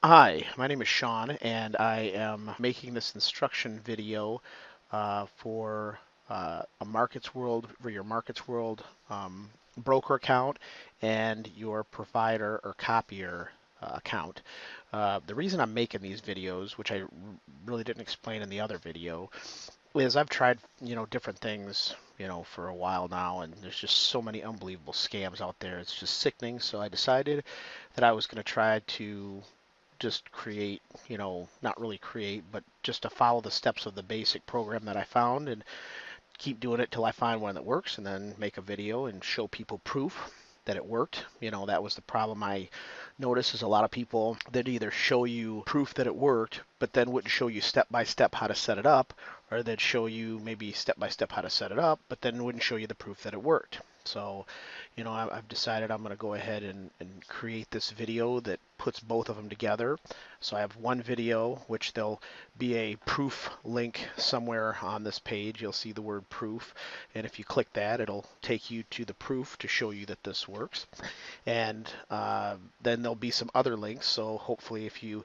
Hi, my name is Sean, and I am making this instruction video for a Markets World, for your Markets World broker account and your provider or copier account. The reason I'm making these videos, which I really didn't explain in the other video, is I've tried, different things, for a while now, and there's just so many unbelievable scams out there. It's just sickening. So I decided that I was going to try to just create, not really create, but just to follow the steps of the basic program that I found and keep doing it till I find one that works and then make a video and show people proof that it worked. That was the problem I noticed is a lot of people that either show you proof that it worked, but then wouldn't show you step by step how to set it up, or they'd show you maybe step by step how to set it up, but then wouldn't show you the proof that it worked. So, I've decided I'm going to go ahead and create this video that puts both of them together. So I have one video, which there'll be a proof link somewhere on this page. You'll see the word proof. And if you click that, it'll take you to the proof to show you that this works. And then there'll be some other links. So hopefully if you,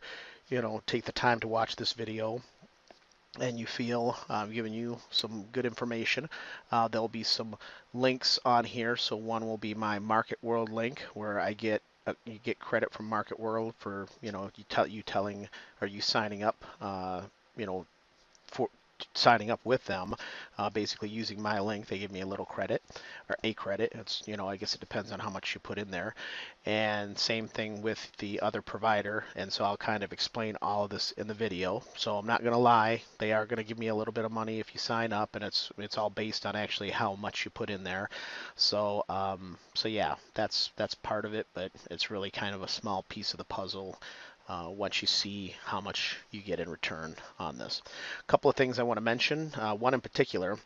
take the time to watch this video, and you feel I'm giving you some good information, there'll be some links on here. So one will be my Market World link, where I get you get credit from Market World for you telling or you signing up, you know for signing up with them, basically using my link. They give me a little credit or a credit. It's, I guess it depends on how much you put in there. And same thing with the other provider. And so I'll kind of explain all of this in the video. So I'm not going to lie, they are going to give me a little bit of money if you sign up, and it's all based on actually how much you put in there. So so yeah, that's part of it, but it's really kind of a small piece of the puzzle once you see how much you get in return on this. A couple of things I want to mention. One in particular,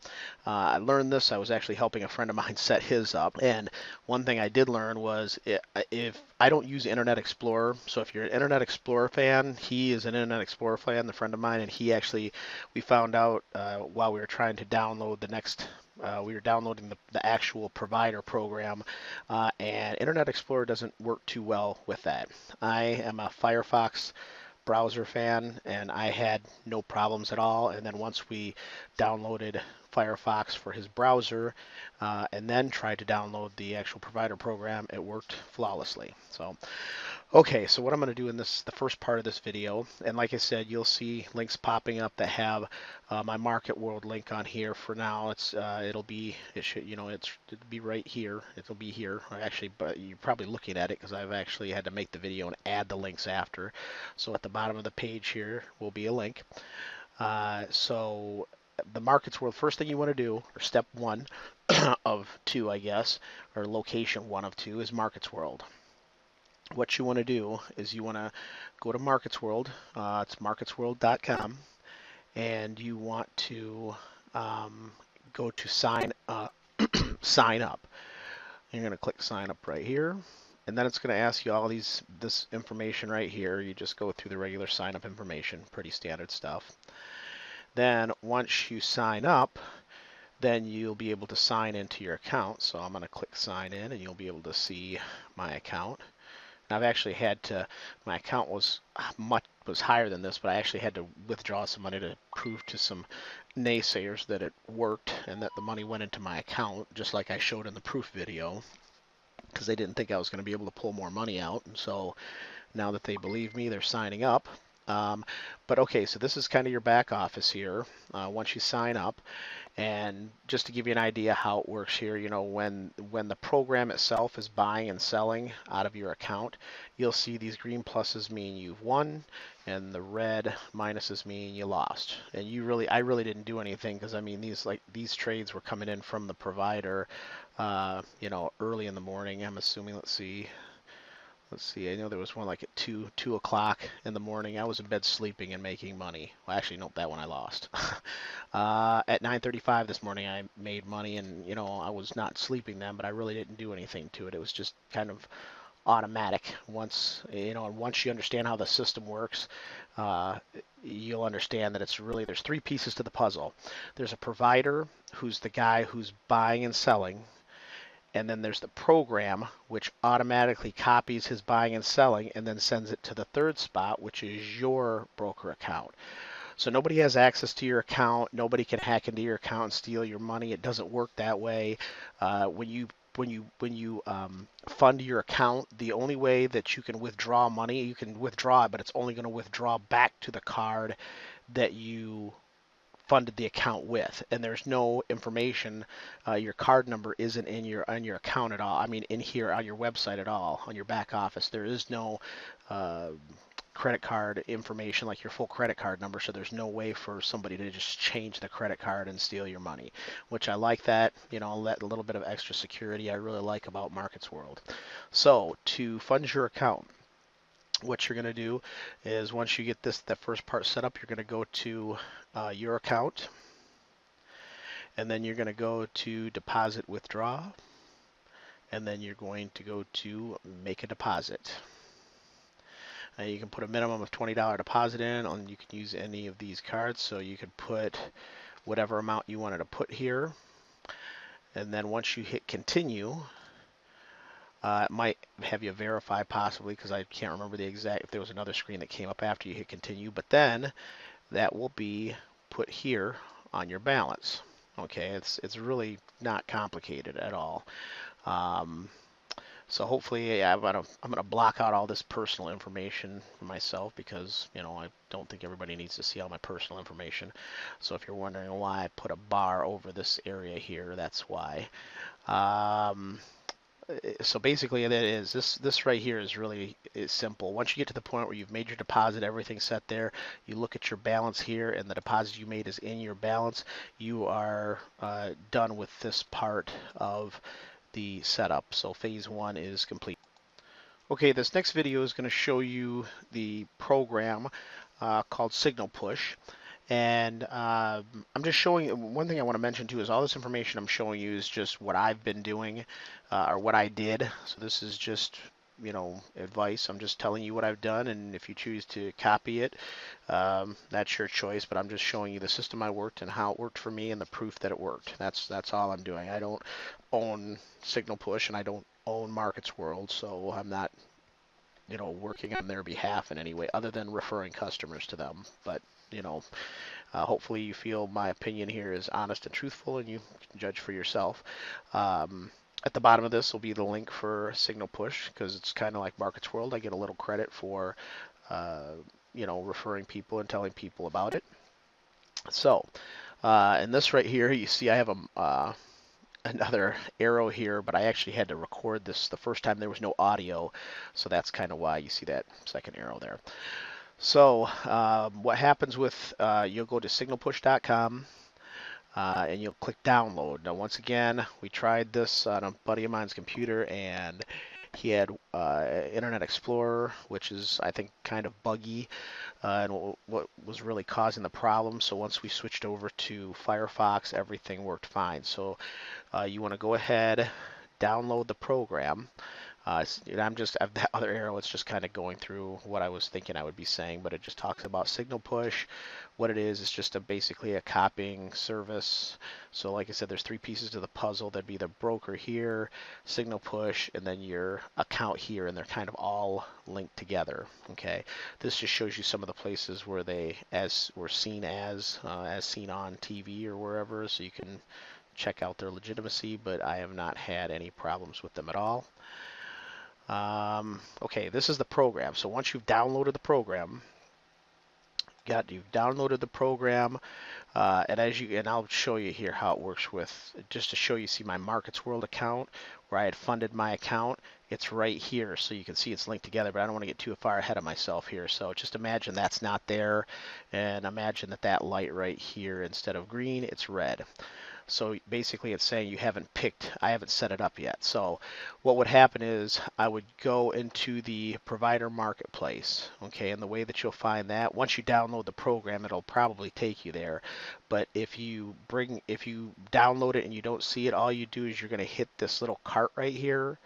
I learned this. I was actually helping a friend of mine set his up, and one thing I did learn was if I don't use Internet Explorer, so if you're an Internet Explorer fan, he is an Internet Explorer fan, the friend of mine, and we found out while we were trying to download the next we were downloading the actual provider program, and Internet Explorer doesn't work too well with that. I am a Firefox browser fan, and I had no problems at all. And then once we downloaded Firefox for his browser, and then tried to download the actual provider program, it worked flawlessly. So okay, so what I'm going to do in the first part of this video, and like I said, you'll see links popping up that have my Market World link on here. For now, it'll be right here. It'll be here. Or actually, but you're probably looking at it because I've actually had to make the video and add the links after. So at the bottom of the page here will be a link. So the Markets World, first thing you want to do, or step one of two, I guess, or location one of two, is Markets World. What you want to do is you want to go to Markets World. It's marketsworld.com, and you want to go to sign up. You're going to click sign up right here, and then it's going to ask you all this information right here. You just go through the regular sign up information, pretty standard stuff. Then once you sign up, then you'll be able to sign into your account. So I'm going to click sign in, and you'll be able to see my account. I've actually had to, my account was higher than this, but I actually had to withdraw some money to prove to some naysayers that it worked and that the money went into my account, just like I showed in the proof video, because they didn't think I was going to be able to pull more money out. And so now that they believe me, they're signing up. But okay, so this is kind of your back office here once you sign up. And just to give you an idea how it works here, when the program itself is buying and selling out of your account, you'll see these green pluses mean you've won, and the red minuses mean you lost. And I really didn't do anything, because I mean these trades were coming in from the provider, early in the morning. I'm assuming. Let's see, I know there was one like at 2 o'clock in the morning. I was in bed sleeping and making money. Well, actually, nope, that one I lost. At 9:35 this morning, I made money, and I was not sleeping then, but I really didn't do anything to it. It was just kind of automatic. Once you understand how the system works, you'll understand that there's three pieces to the puzzle. There's a provider, who's the guy who's buying and selling, And then there's the program, which automatically copies his buying and selling and then sends it to the third spot, which is your broker account. So nobody has access to your account. Nobody can hack into your account and steal your money. It doesn't work that way. When you fund your account, the only way that you can withdraw money, you can withdraw it, but it's only going to withdraw back to the card that you funded the account with, and there's no information. Your card number isn't in your on your account at all. I mean, in here on your website at all, on your back office. There is no uh, credit card information like your full credit card number, so there's no way for somebody to just change the credit card and steal your money, which I like that. You know, let a little bit of extra security I really like about Markets World. So to fund your account, what you're going to do is once you get that first part set up, you're going to go to your account, and then you're going to go to deposit withdraw, and then you're going to go to make a deposit. You can put a minimum of $20 deposit in, and you can use any of these cards, so you could put whatever amount you wanted to put here. And then once you hit continue, it might have you verify possibly, because I can't remember the exact, if there was another screen that came up after you hit continue, but then that will be put here on your balance. Okay, it's really not complicated at all. So hopefully, I'm gonna block out all this personal information for myself, because I don't think everybody needs to see all my personal information. So if you're wondering why I put a bar over this area here, that's why. So basically, that is this right here is really simple. Once you get to the point where you've made your deposit, everything's set there, you look at your balance here, and the deposit you made is in your balance, you are done with this part of the setup. So phase one is complete. Okay, this next video is going to show you the program called Signal Push. And I'm just showing you, one thing I want to mention too is all this information I'm showing you is just what I've been doing or what I did. So this is just, advice. I'm just telling you what I've done, and if you choose to copy it, that's your choice. But I'm just showing you the system I worked and how it worked for me and the proof that it worked. That's all I'm doing. I don't own Signal Push, and I don't own Markets World, so I'm not working on their behalf in any way other than referring customers to them. But hopefully you feel my opinion here is honest and truthful, and you can judge for yourself. At the bottom of this will be the link for Signal Push, because it's kind of like Markets World. I get a little credit for referring people and telling people about it. So in this right here, you see I have another arrow here, but I actually had to record this the first time. There was no audio, so that's kind of why you see that second arrow there. So what happens with, you'll go to signalpush.com and you'll click download. Now once again, we tried this on a buddy of mine's computer, and he had Internet Explorer, which is, I think, kind of buggy, and what was really causing the problem. So once we switched over to Firefox, everything worked fine. So you want to go ahead, download the program. That other arrow, it's just kind of going through what I was thinking I would be saying, but it just talks about Signal Push. What it is just basically a copying service. So like I said, there's three pieces to the puzzle. There'd be the broker here, Signal Push, and then your account here, and they're kind of all linked together. Okay, this just shows you some of the places where they were seen as seen on TV or wherever, so you can check out their legitimacy, but I have not had any problems with them at all. Okay, this is the program. So once you've downloaded the program, you've downloaded the program, and I'll show you here how it works with, just to show you, see my Markets World account where I had funded my account. It's right here, so you can see it's linked together, but I don't want to get too far ahead of myself here. So just imagine that's not there, and imagine that light right here, instead of green, it's red. So basically it's saying I haven't set it up yet. So what would happen is I would go into the provider marketplace, okay, and the way that you'll find that, once you download the program, it'll probably take you there. But if you download it and you don't see it, all you do is you're going to hit this little cart right here.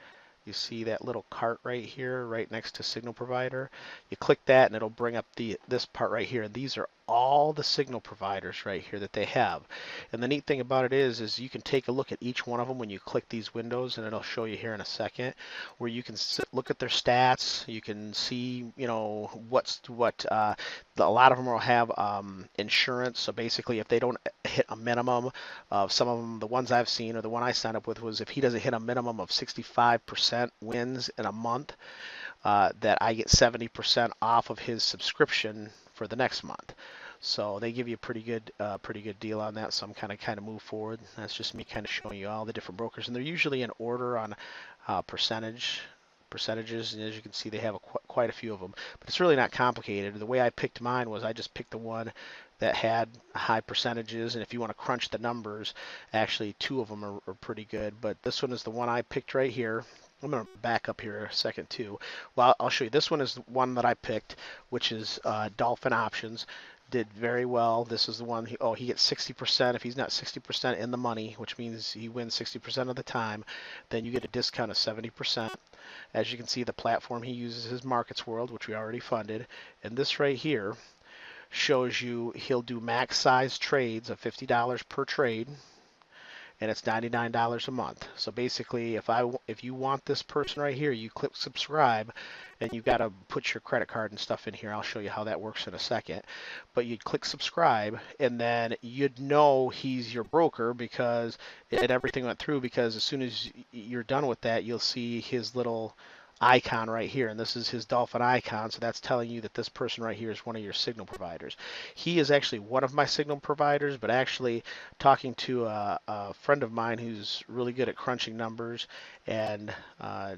You see that little cart right here, right next to Signal Provider. You click that and it'll bring up this part right here. And these are all the signal providers right here that they have. And the neat thing about it is you can take a look at each one of them when you click these windows, and it'll show you here in a second, where you can look at their stats. You can see, you know, a lot of them will have insurance. So basically, if they don't hit a minimum of some of them, the ones I've seen, or the one I signed up with was if he doesn't hit a minimum of 65% wins in a month, that I get 70% off of his subscription for the next month. So they give you a pretty good deal on that. So I'm kind of move forward. That's just me kind of showing you all the different brokers, and they're usually in order on percentages. And as you can see, they have quite a few of them. But it's really not complicated. The way I picked mine was I just picked the one that had high percentages, and if you want to crunch the numbers, actually two of them are pretty good. But this one is the one I picked right here. I'm going to back up here a second too. Well, I'll show you. This one is the one that I picked, which is Dolphin Options. Did very well. This is the one. He gets 60%. If he's not 60% in the money, which means he wins 60% of the time, then you get a discount of 70%. As you can see, the platform he uses is Markets World, which we already funded. And this right here shows you he'll do max size trades of $50 per trade, and it's $99 a month. So basically, if you want this person right here, you click subscribe, and you've got to put your credit card and stuff in here. I'll show you how that works in a second. But you'd click subscribe, and then you'd know he's your broker because everything went through, because as soon as you're done with that, you'll see his little icon right here, and this is his dolphin icon, so that's telling you that this person right here is one of your signal providers. He is actually one of my signal providers, but actually talking to a friend of mine who's really good at crunching numbers and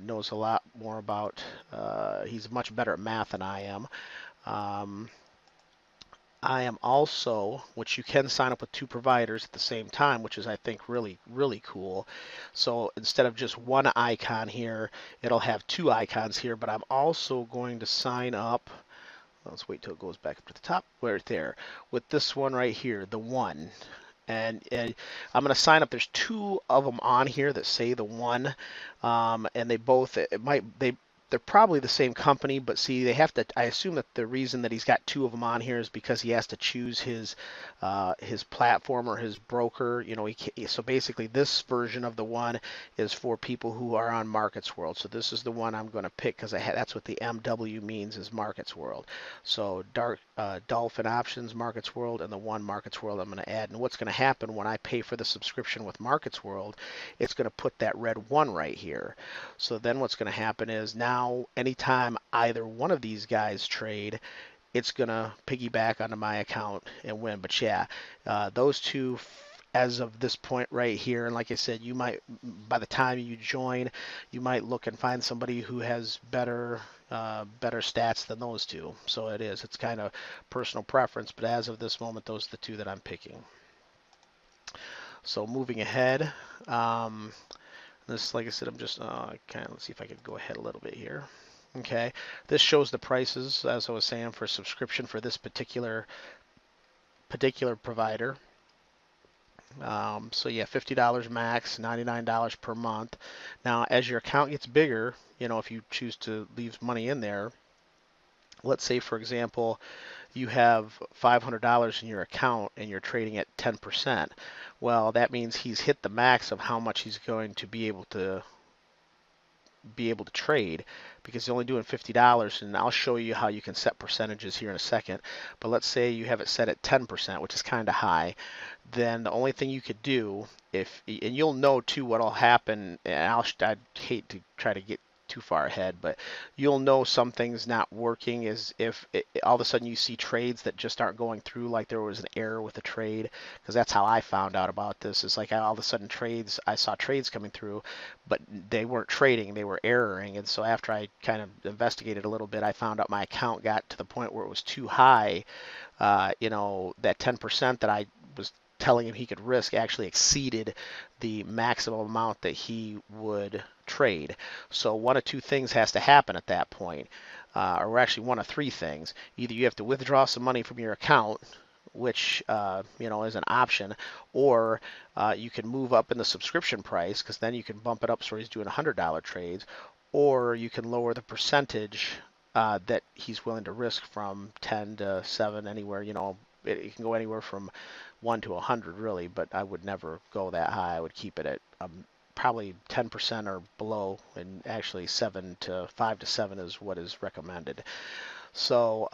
knows a lot more about, he's much better at math than I am. I am also, which you can sign up with two providers at the same time, which is, I think, really, really cool. So instead of just one icon here, it'll have two icons here, but I'm also going to sign up. Let's wait till it goes back up to the top, right there, with this one right here, the one. And I'm going to sign up. There's two of them on here that say the one, and they both, they're probably the same company, but see, they have to. I assume that the reason that he's got two of them on here is because he has to choose his platform or his broker. You know, so basically, this version of the one is for people who are on Markets World. So this is the one I'm going to pick because that's what the MW means, is Markets World. So Dolphin Options Markets World, and the one Markets World I'm going to add. And what's going to happen when I pay for the subscription with Markets World, it's going to put that red one right here. So then what's going to happen is now anytime either one of these guys trade, it's going to piggyback onto my account and win. But yeah, those two as of this point right here, and like I said, you might, by the time you join, you might look and find somebody who has better stats than those two. So it's kind of personal preference, but as of this moment, those are the two that I'm picking. So moving ahead, this, like I said, I'm just let's see if I could go ahead a little bit here. Okay, this shows the prices, as I was saying, for subscription for this particular provider. So yeah, $50 max, $99 per month. Now, as your account gets bigger, you know, if you choose to leave money in there, let's say, for example, you have $500 in your account and you're trading at 10%. Well, that means he's hit the max of how much he's going to be able to trade, because he's only doing $50, and I'll show you how you can set percentages here in a second. But let's say you have it set at 10%, which is kind of high. Then the only thing you could do, and you'll know too what'll happen, and I'd hate to try to get too far ahead, but you'll know some things not working is if all of a sudden you see trades that just aren't going through, like there was an error with a trade, because that's how I found out about this. It's like all of a sudden I saw trades coming through, but they weren't trading, they were erroring. And so after I kind of investigated a little bit, I found out my account got to the point where it was too high. You know, that 10% that I was telling him he could risk actually exceeded the maximum amount that he would trade. So one of two things has to happen at that point, or actually one of three things. Either you have to withdraw some money from your account, which you know, is an option, or you can move up in the subscription price, because then you can bump it up so he's doing $100 trades, or you can lower the percentage that he's willing to risk from 10 to 7, anywhere, you know, it can go anywhere from 1 to 100 really, but I would never go that high. I would keep it at probably 10% or below, and actually 5 to 7 is what is recommended. So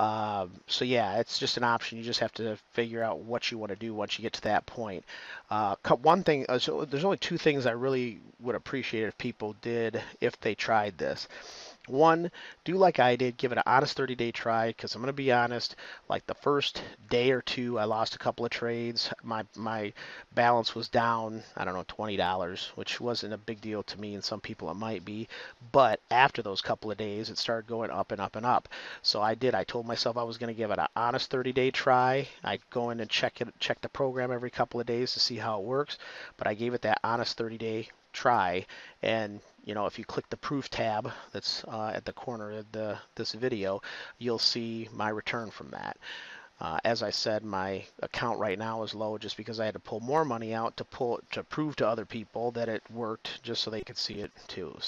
yeah, it's just an option. You just have to figure out what you want to do once you get to that point. One thing, so there's only two things I really would appreciate if people did if they tried this. One, do like I did, give it an honest 30-day try, because I'm going to be honest, like the first day or two, I lost a couple of trades. My balance was down, I don't know, $20, which wasn't a big deal to me, and some people it might be. But after those couple of days, it started going up and up and up. So I told myself I was going to give it an honest 30-day try. I'd go in and check the program every couple of days to see how it works. But I gave it that honest 30-day try, and if you click the proof tab that's at the corner of this video, you'll see my return from that. As I said, my account right now is low just because I had to pull more money out to prove to other people that it worked, just so they could see it too.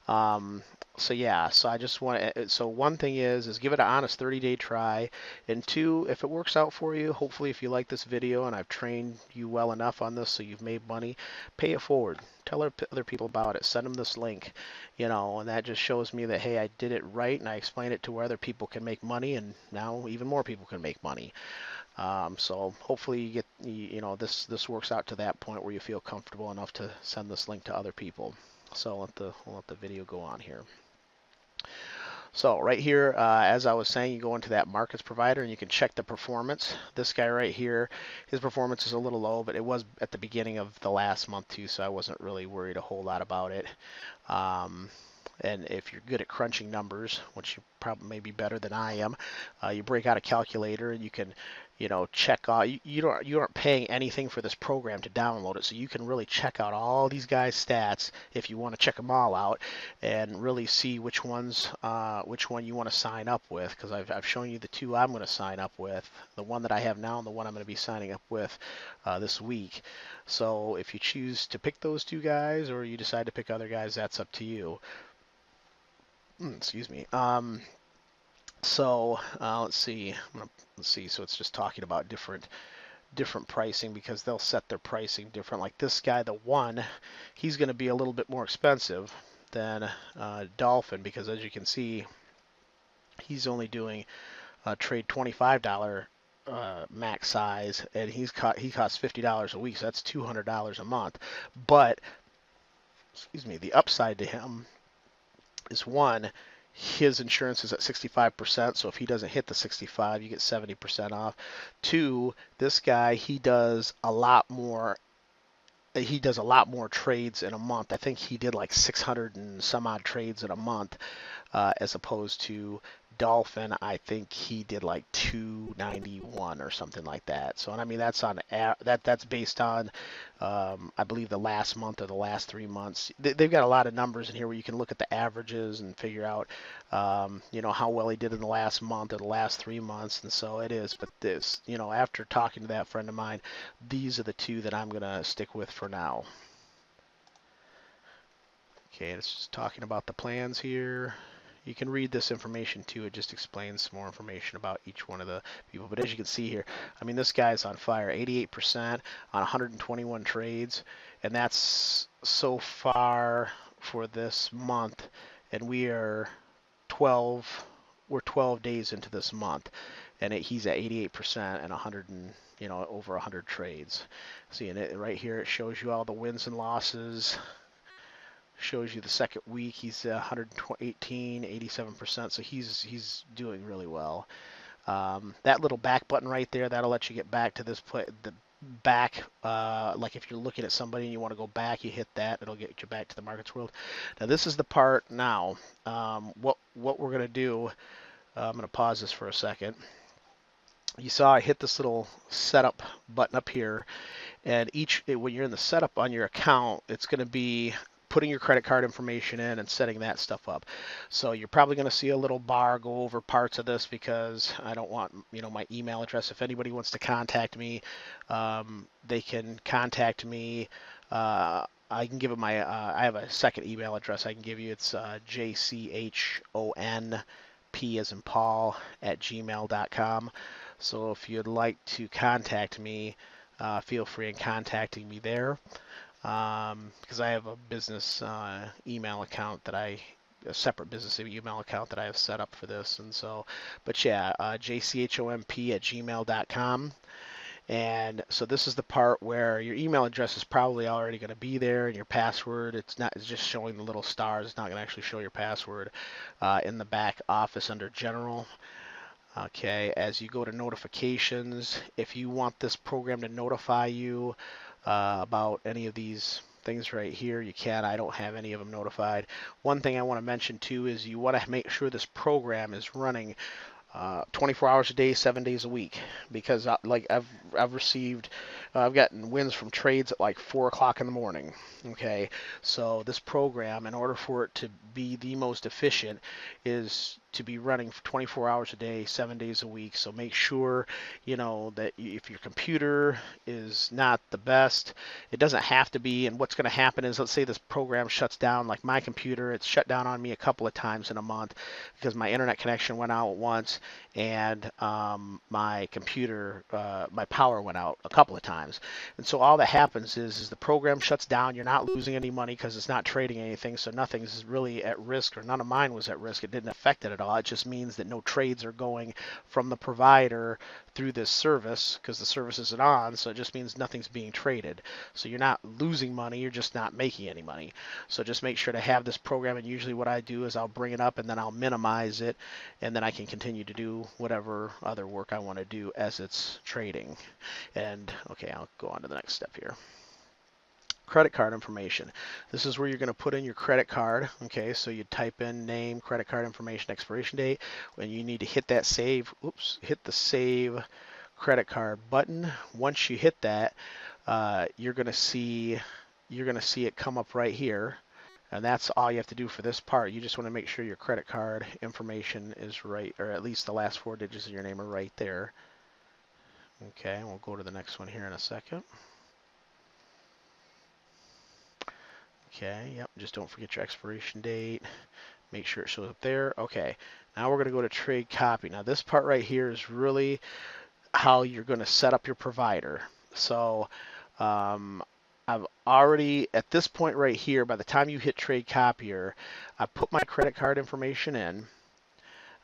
Um, so yeah, so I just want to, so one thing is give it an honest 30-day try, and two, if it works out for you, hopefully if you like this video and I've trained you well enough on this so you've made money, pay it forward. Tell other people about it. Send them this link, and that just shows me that, hey, I did it right and I explained it to where other people can make money, and now even more people can make money. So hopefully you get, this works out to that point where you feel comfortable enough to send this link to other people. So we'll let the video go on here. So right here, as I was saying, you go into that markets provider and you can check the performance. This guy right here, his performance is a little low, but it was at the beginning of the last month too, so I wasn't really worried a whole lot about it. And if you're good at crunching numbers, which you probably may be better than I am, you break out a calculator and you can, check out. You aren't paying anything for this program to download it, so you can really check out all these guys' stats if you want to check them all out and really see which one you want to sign up with. Because I've shown you the two I'm going to sign up with, the one that I have now and the one I'm going to be signing up with this week. So if you choose to pick those two guys or you decide to pick other guys, that's up to you. Excuse me. So let's see. Let's see. So it's just talking about different pricing, because they'll set their pricing different. Like this guy, the one, he's going to be a little bit more expensive than Dolphin, because as you can see, he's only doing a trade $25 max size, and he costs $50 a week, so that's $200 a month. But excuse me, the upside to him is, one, his insurance is at 65%, so if he doesn't hit the 65, you get 70% off. Two, this guy, he does a lot more trades in a month. I think he did like 600 and some odd trades in a month, as opposed to Dolphin. I think he did like 291 or something like that. So, and I mean, that's based on, I believe, the last month or the last 3 months. They've got a lot of numbers in here where you can look at the averages and figure out, how well he did in the last month or the last 3 months. And so it is. But this, after talking to that friend of mine, these are the two that I'm gonna stick with for now. Okay, it's just talking about the plans here. You can read this information too. It just explains some more information about each one of the people. But as you can see here, I mean, this guy's on fire. 88% on 121 trades, and that's so far for this month. And we're 12 days into this month, and he's at 88% and 100 and over 100 trades. See, and right here it shows you all the wins and losses. Shows you the second week, he's 118, 87%, so he's doing really well. That little back button right there, that'll let you get back to this back, like if you're looking at somebody and you want to go back, you hit that, it'll get you back to the markets world. Now this is the part now, what we're going to do, I'm going to pause this for a second. You saw I hit this little setup button up here, and when you're in the setup on your account, it's going to be putting your credit card information in and setting that stuff up. So you're probably going to see a little bar go over parts of this, because I don't want my email address. If anybody wants to contact me, they can contact me. I can give them I have a second email address I can give you. It's jchonp as in Paul @gmail.com. So if you'd like to contact me, feel free in contacting me there. Because I have a business email account that a separate business email account that I have set up for this. And so, but yeah, jchomp@gmail.com. And so this is the part where your email address is probably already going to be there, and your password, it's just showing the little stars. It's not going to actually show your password in the back office under general. Okay, as you go to notifications, if you want this program to notify you about any of these things right here, you can. I don't have any of them notified. One thing I want to mention too is you want to make sure this program is running 24 hours a day, 7 days a week, because like I've received, I've gotten wins from trades at like 4 o'clock in the morning. Okay, so this program, in order for it to be the most efficient, is to be running for 24 hours a day, 7 days a week. So make sure, you know, that if your computer is not the best, it doesn't have to be. And what's going to happen is, let's say this program shuts down, like my computer, it's shut down on me a couple of times in a month because my internet connection went out once, and my computer, my power went out a couple of times. And so all that happens is the program shuts down. You're not losing any money because it's not trading anything, so nothing's really at risk, or none of mine was at risk. It didn't affect it at all. It just means that no trades are going from the provider through this service because the service isn't on, so it just means nothing's being traded. So you're not losing money, you're just not making any money. So just make sure to have this program, and usually what I do is I'll bring it up and then I'll minimize it, and then I can continue to do whatever other work I want to do as it's trading. And okay, I'll go on to the next step here. Credit card information. This is where you're going to put in your credit card. Okay, so you type in name, credit card information, expiration date. When you need to hit that save, hit the save credit card button. Once you hit that, you're going to see it come up right here. And that's all you have to do for this part. You just want to make sure your credit card information is right, or at least the last 4 digits of your name are right there. Okay, we'll go to the next one here in a second. Okay, yep, just don't forget your expiration date. Make sure it shows up there. Okay, now we're going to go to trade copy. Now this part right here is really how you're going to set up your provider. So I've already, at this point right here, by the time you hit trade copier, I've put my credit card information in.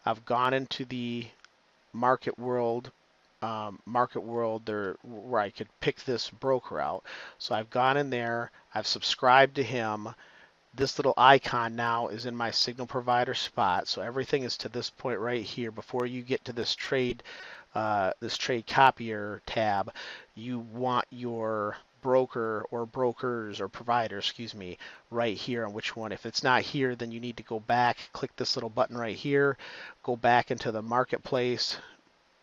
I've gone into the market world there where I could pick this broker out. So I've gone in there, I've subscribed to him. This little icon now is in my signal provider spot. So everything is to this point right here. Before you get to this trade copier tab, you want your broker or brokers or provider, excuse me, right here on which one. If it's not here, then you need to go back, click this little button right here, go back into the marketplace,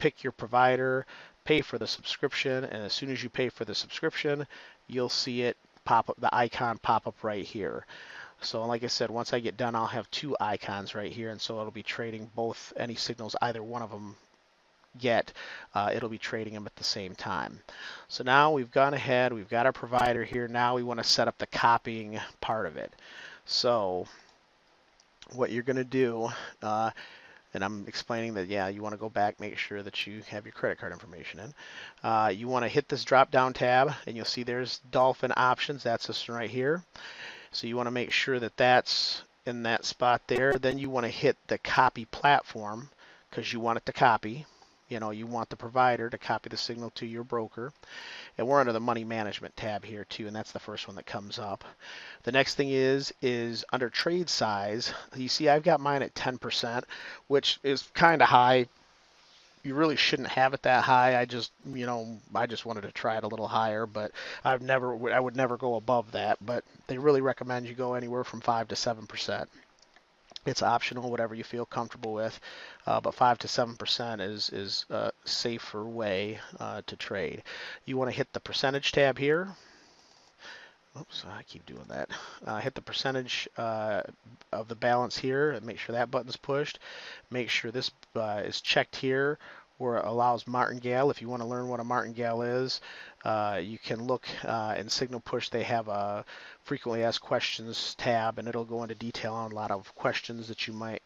pick your provider, pay for the subscription, and as soon as you pay for the subscription, you'll see it pop up, the icon pop up right here. So like I said, once I get done, I'll have 2 icons right here, and so it'll be trading both any signals either one of them get. It'll be trading them at the same time. So now we've gone ahead, we've got our provider here. Now we want to set up the copying part of it. So what you're going to do, and I'm explaining that, yeah, you want to go back, make sure that you have your credit card information in. You want to hit this drop down tab, and you'll see there's Dolphin options. That's this one right here. So you want to make sure that that's in that spot there. Then you want to hit the copy platform because you want it to copy. You know, you want the provider to copy the signal to your broker. And we're under the money management tab here too, and that's the first one that comes up. The next thing is under trade size. You see I've got mine at 10%, which is kind of high. You really shouldn't have it that high. I just wanted to try it a little higher, but I would never go above that. But they really recommend you go anywhere from 5 to 7%. It's optional, whatever you feel comfortable with, but 5 to 7% is a safer way to trade. You want to hit the percentage tab here. Oops, I keep doing that. Hit the percentage of the balance here and make sure that button's pushed. Make sure this is checked here where it allows martingale. If you want to learn what a martingale is, you can look in Signal Push. They have a frequently asked questions tab, and it'll go into detail on a lot of questions that you might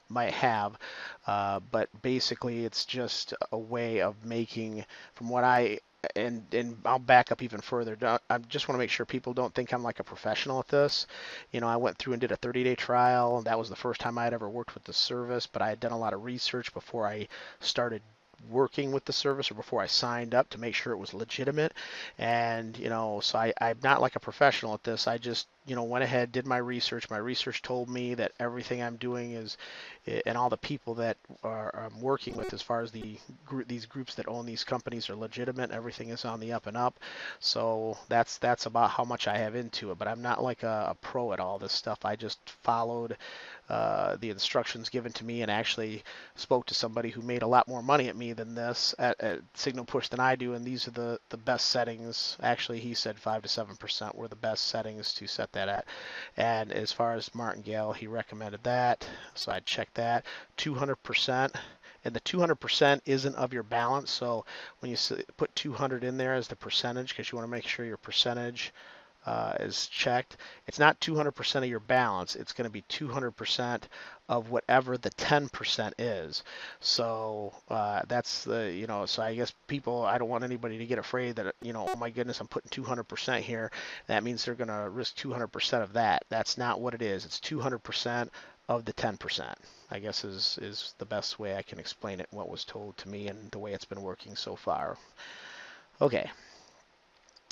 might have, but basically it's just a way of making, from what I and I'll back up even further. I just want to make sure people don't think I'm like a professional at this. You know, I went through and did a 30-day trial, and that was the first time I had ever worked with the service, but I had done a lot of research before I started working with the service or before I signed up to make sure it was legitimate. And, you know, so I'm not like a professional at this. I just, you know, went ahead, did my research. My research told me that everything I'm doing is, and all the people that I'm working with as far as these groups that own these companies are legitimate. Everything is on the up and up. So that's about how much I have into it. But I'm not like a pro at all this stuff. I just followed the instructions given to me and actually spoke to somebody who made a lot more money at me than this at Signal Push than I do, and these are the best settings. Actually, he said 5 to 7% were the best settings to set that at. And as far as Martingale, he recommended that, so I checked that. 200%. And the 200% isn't of your balance, so when you put 200 in there as the percentage, because you want to make sure your percentage is checked. It's not 200% of your balance. It's going to be 200% of whatever the 10% is. So that's the, you know, so I guess people, I don't want anybody to get afraid that, you know, oh my goodness, I'm putting 200% here. That means they're going to risk 200% of that. That's not what it is. It's 200% of the 10%. I guess is the best way I can explain it, what was told to me and the way it's been working so far. Okay.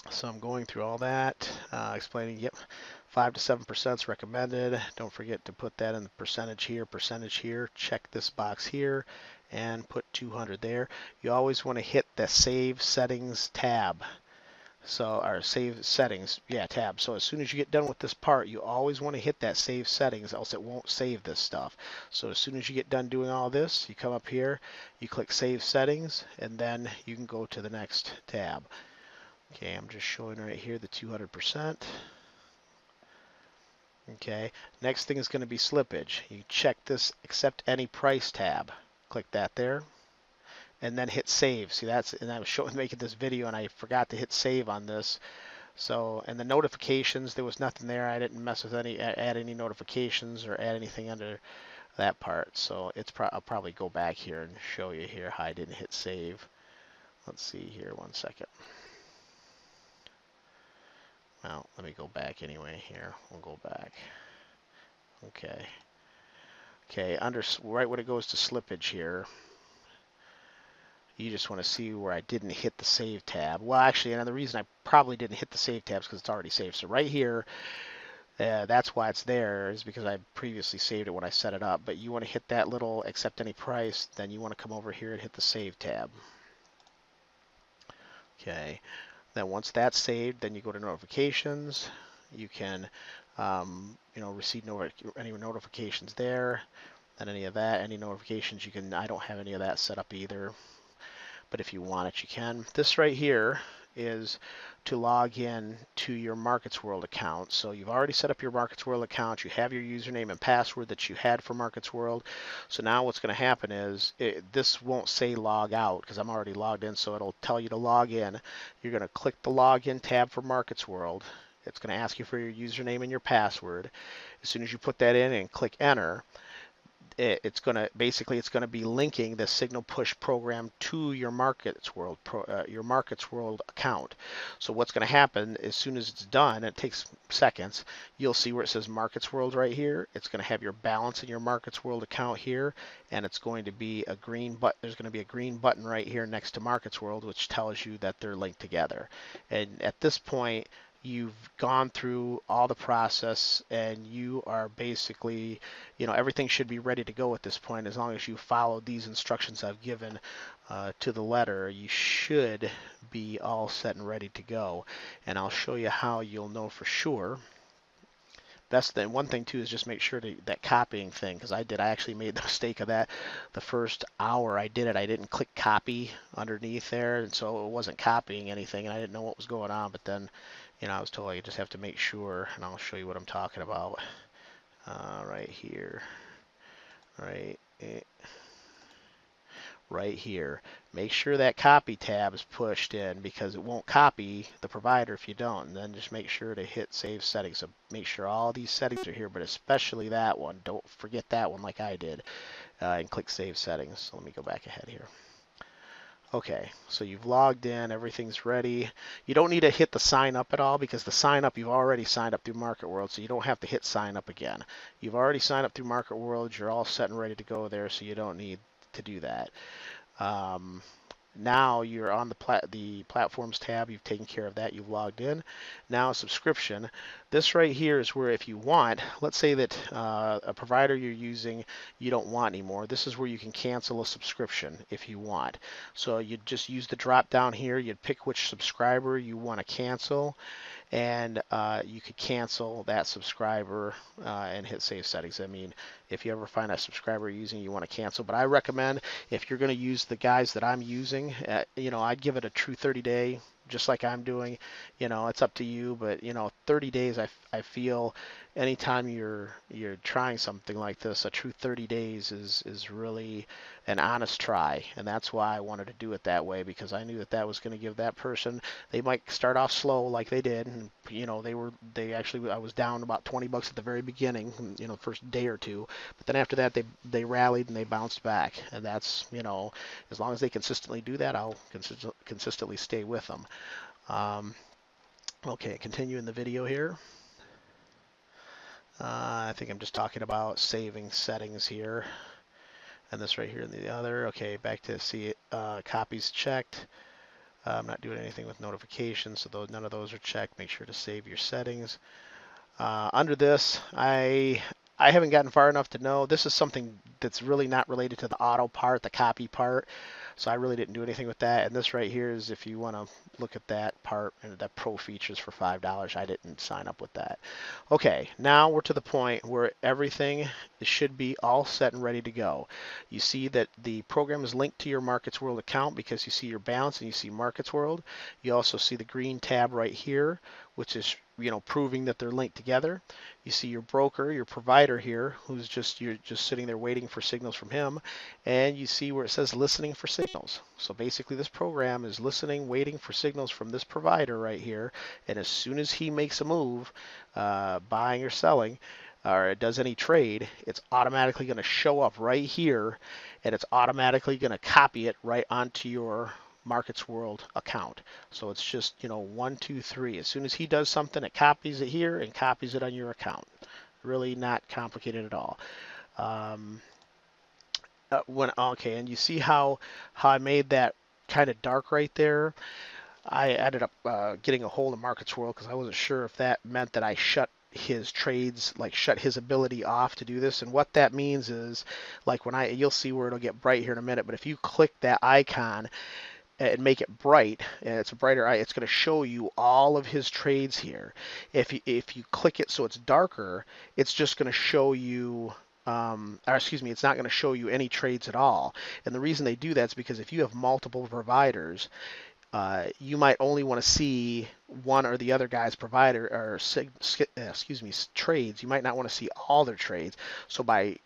So I'm going through all that, explaining, yep, 5 to 7% is recommended. Don't forget to put that in the percentage here, check this box here, and put 200 there. You always want to hit the Save Settings tab. So, or Save Settings, yeah, tab. So as soon as you get done with this part, you always want to hit that Save Settings, else it won't save this stuff. So as soon as you get done doing all this, you come up here, you click Save Settings, and then you can go to the next tab. Okay, I'm just showing right here the 200%. Okay, next thing is going to be slippage. You check this Accept Any Price tab. Click that there, and then hit Save. See, and I was making this video, and I forgot to hit Save on this. So, and the notifications, there was nothing there. I didn't mess with add any notifications or add anything under that part. So I'll probably go back here and show you here how I didn't hit Save. Let's see here, 1 second. Well, let me go back anyway here. We'll go back. Okay. Okay, right when it goes to slippage here, you just want to see where I didn't hit the Save tab. Well, actually, another reason I probably didn't hit the Save tab is because it's already saved. So right here, that's why it's there, is because I previously saved it when I set it up. But you want to hit that little Accept Any Price, then you want to come over here and hit the Save tab. Okay. Then once that's saved, then you go to notifications. You can, you know, receive any notifications there, and any of that. Any notifications you can. I don't have any of that set up either, but if you want it, you can. This right here is to log in to your Markets World account. So you've already set up your Markets World account. You have your username and password that you had for Markets World. So now what's going to happen is this won't say log out because I'm already logged in. So it'll tell you to log in. You're going to click the Login tab for Markets World. It's going to ask you for your username and your password. As soon as you put that in and click Enter, it's going to be linking the Signal Push program to your Markets World account. So what's going to happen as soon as it's done, it takes seconds, you'll see where it says Markets World right here. It's going to have your balance in your Markets World account here, and it's going to be a green button. There's going to be a green button right here next to Markets World, which tells you that they're linked together. And at this point, you've gone through all the process, and you are basically, you know, everything should be ready to go at this point. As long as you follow these instructions I've given to the letter, you should be all set and ready to go. And I'll show you how you'll know for sure. One thing too is just make sure that copying thing, because I actually made the mistake of that. The first hour I did it, I didn't click copy underneath there, and so it wasn't copying anything, and I didn't know what was going on. But then, you know, I was told you just have to make sure, and I'll show you what I'm talking about right here. Right right here. Make sure that copy tab is pushed in because it won't copy the provider if you don't. And then just make sure to hit save settings. So make sure all these settings are here, but especially that one. Don't forget that one like I did. And click save settings. So let me go back ahead here. Okay, so you've logged in, everything's ready. You don't need to hit the sign up at all because the sign up, you've already signed up through Market World, so you don't have to hit sign up again. You've already signed up through Market World, you're all set and ready to go there, so you don't need to do that. Now you're on the platforms tab. You've taken care of that. You've logged in. Now subscription. This right here is where if you want, let's say that a provider you're using you don't want anymore. This is where you can cancel a subscription if you want. So you'd just use the drop down here. You'd pick which subscriber you want to cancel, and you could cancel that subscriber and hit save settings. I mean, if you ever find a subscriber you're using you want to cancel, but I recommend if you're going to use the guys that I'm using, I'd give it a true 30-day, just like I'm doing. It's up to you, but 30 days I feel anytime you're trying something like this, a true 30 days is really an honest try, and that's why I wanted to do it that way, because I knew that that was going to give that person, they might start off slow like they did, and they actually, I was down about 20 bucks at the very beginning, first day or two, but then after that they rallied and they bounced back, and that's, as long as they consistently do that, I'll consistently stay with them. Okay, continue in the video here. I think I'm just talking about saving settings here. And this right here in the other. Okay, back to see it. Copies checked. I'm not doing anything with notifications, so none of those are checked. Make sure to save your settings. Under this, I haven't gotten far enough to know. This is something that's really not related to the auto part, the copy part. So I really didn't do anything with that. And this right here is if you want to look at that part and that pro features for $5. I didn't sign up with that. Okay, now we're to the point where everything should be all set and ready to go. You see that the program is linked to your Markets World account because you see your balance and you see Markets World. You also see the green tab right here, which is proving that they're linked together. You see your broker, your provider here, you're just sitting there waiting for signals from him, and you see where it says listening for signals. So basically this program is listening, waiting for signals from this provider right here, and as soon as he makes a move, buying or selling, or it does any trade, it's automatically going to show up right here, and it's automatically going to copy it right onto your Markets World account. So it's just 1, 2, 3. As soon as he does something, it copies it here and copies it on your account. Really not complicated at all. Okay, and you see how I made that kind of dark right there. I ended up getting a hold of Markets World because I wasn't sure if that meant that I shut his trades, like shut his ability off to do this. And what that means is, like you'll see where it'll get bright here in a minute, but if you click that icon and make it bright, and it's a brighter eye, it's going to show you all of his trades here. If you click it so it's darker, it's just going to show you, it's not going to show you any trades at all. And the reason they do that is because if you have multiple providers, you might only want to see one or the other guy's provider or trades. You might not want to see all their trades. So by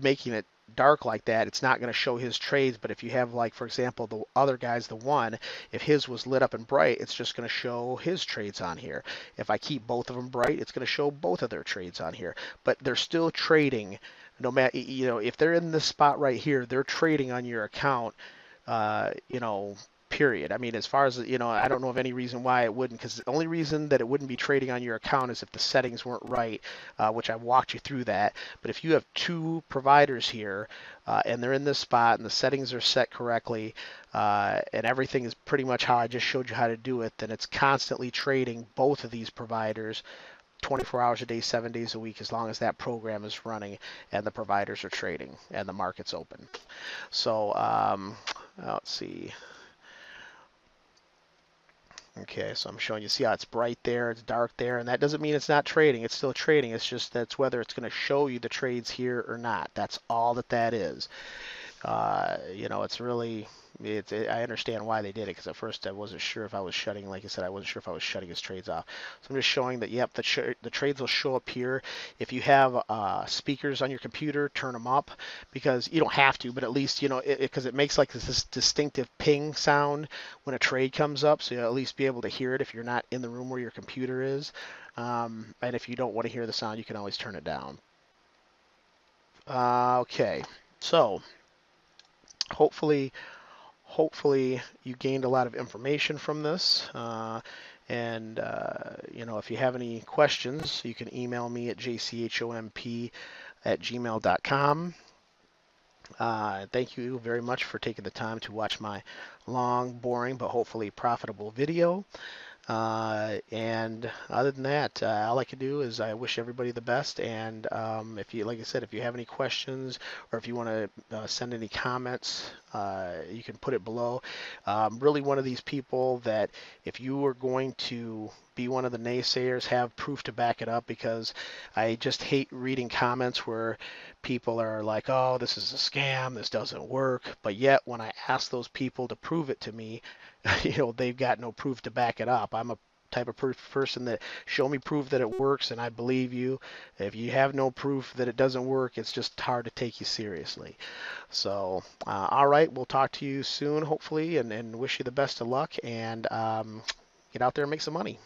making it dark like that, it's not going to show his trades. But if you have, like, for example, the other guy's the one, if his was lit up and bright, it's just going to show his trades on here. If I keep both of them bright, it's going to show both of their trades on here. But they're still trading. No matter, if they're in this spot right here, they're trading on your account, period. I mean, as far as, I don't know of any reason why it wouldn't, because the only reason that it wouldn't be trading on your account is if the settings weren't right, which I walked you through that. But if you have two providers here, and they're in this spot, and the settings are set correctly, and everything is pretty much how I just showed you how to do it, then it's constantly trading both of these providers 24 hours a day, 7 days a week, as long as that program is running and the providers are trading and the market's open. So let's see. Okay, so I'm showing you, see how it's bright there, it's dark there, and that doesn't mean it's not trading. It's still trading. It's just that's whether it's going to show you the trades here or not. That's all that is. It's really, I understand why they did it because at first I wasn't sure if I was shutting, like I said, I wasn't sure if I was shutting his trades off. So I'm just showing that, yep, the trades will show up here. If you have speakers on your computer, turn them up because you don't have to, but at least, because it makes like this distinctive ping sound when a trade comes up. So you'll at least be able to hear it if you're not in the room where your computer is. And if you don't want to hear the sound, you can always turn it down. Okay, so hopefully you gained a lot of information from this. And if you have any questions, you can email me at jchomp@gmail.com. Thank you very much for taking the time to watch my long, boring, but hopefully profitable video. And other than that, all I can do is I wish everybody the best. And if you, like I said, if you have any questions or if you want to send any comments, you can put it below. Really one of these people that if you are going to be one of the naysayers, have proof to back it up, because I just hate reading comments where people are like, oh, this is a scam, this doesn't work. But yet when I ask those people to prove it to me, they've got no proof to back it up. I'm a type of person that show me proof that it works and I believe you. If you have no proof that it doesn't work, it's just hard to take you seriously. So, all right, we'll talk to you soon, hopefully, and wish you the best of luck, and get out there and make some money.